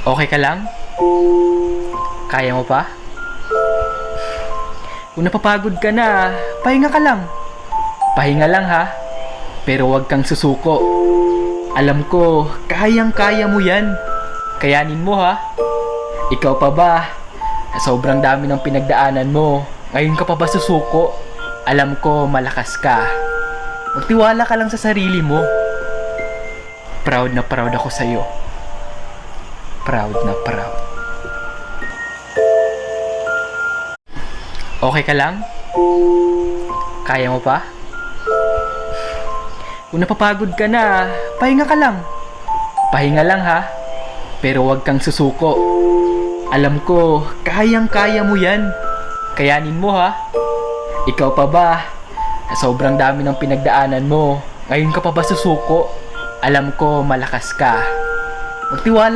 Okay ka lang? Kaya mo pa? Kung napapagod ka na, pahinga ka lang. Pahinga lang ha. Pero huwag kang susuko. Alam ko, kayang-kaya mo yan. Kayanin mo ha. Ikaw pa ba? Sa sobrang dami ng pinagdaanan mo, ngayon ka pa ba susuko? Alam ko, malakas ka. Magtiwala ka lang sa sarili mo. Proud na proud ako sa'yo. Proud na proud. Okay ka lang? Kaya mo pa? Kung napapagod ka na, pahinga ka lang. Pahinga lang ha. Pero huwag kang susuko. Alam ko, kayang-kaya mo yan. Kayanin mo ha. Ikaw pa ba? Sa sobrang dami ng pinagdaanan mo, ngayon ka pa ba susuko? Alam ko, malakas ka. Magtiwala